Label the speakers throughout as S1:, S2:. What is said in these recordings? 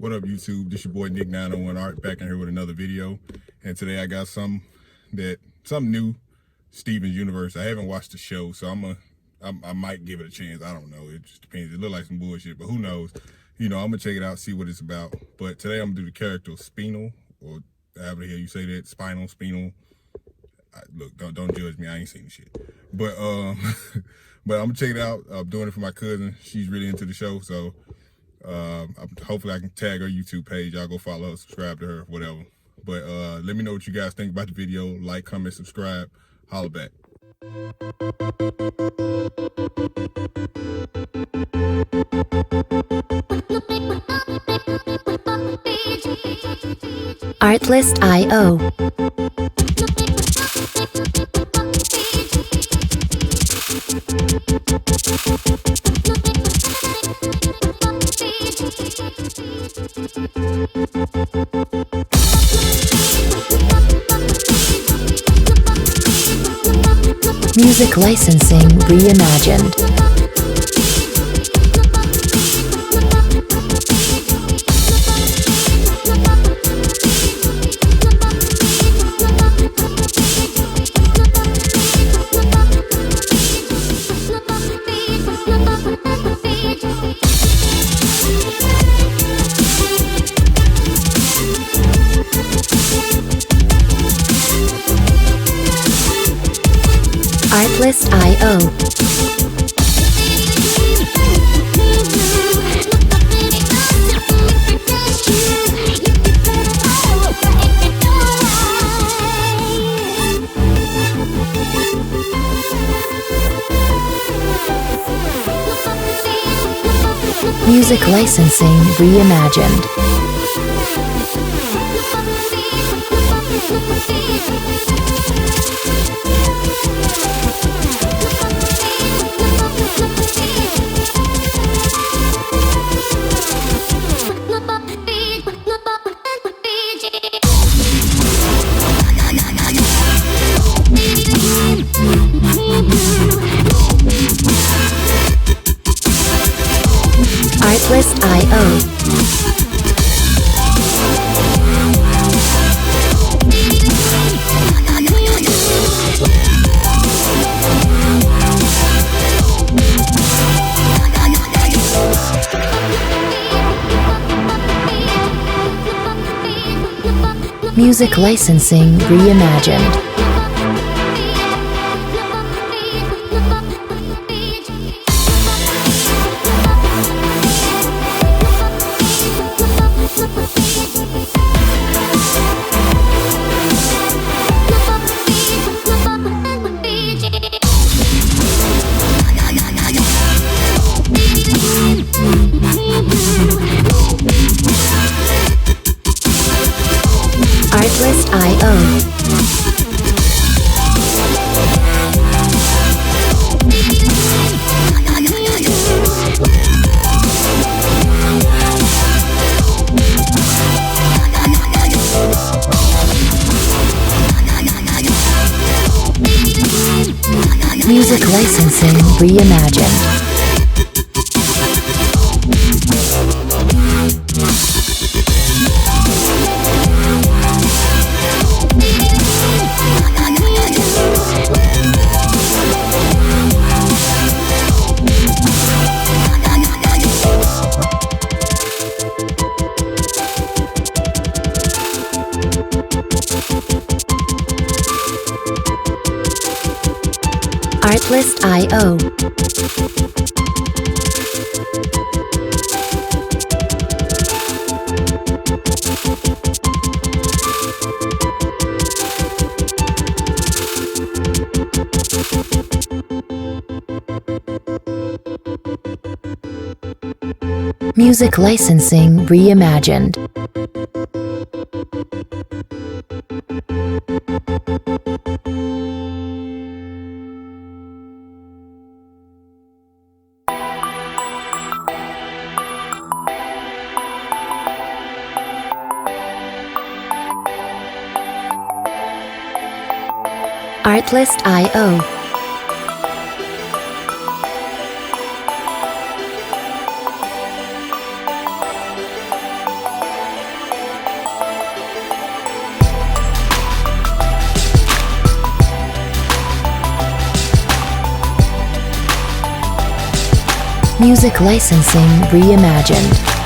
S1: What up, YouTube? This your boy Nick 901 Art back in here with another video. And today I got something new, Steven's Universe. I haven't watched the show, so I might give it a chance. I don't know. It just depends. It look like some bullshit, but who knows? You know, I'm gonna check it out, see what it's about. But today I'm gonna do the character Spinal, or however the hell you say that, Spinal. Look, don't judge me. I ain't seen the shit. But but I'm gonna check it out. I'm doing it for my cousin. She's really into the show, so hopefully I can tag her YouTube page. Y'all go follow her, subscribe to her, whatever. But let me know what you guys think about the video. Like, comment, subscribe. Holla back.
S2: Artlist.io. Music licensing reimagined. Artlist.io. Music licensing reimagined. Artlist.io. Music licensing reimagined. Artlist.io. Music licensing reimagined. Artlist.io. Music licensing reimagined. Artlist.io. Music licensing reimagined.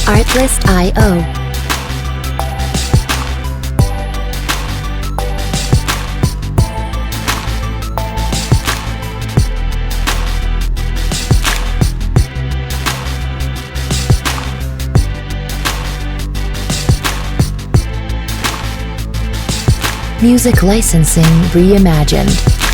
S2: Artlist.io. Music licensing reimagined.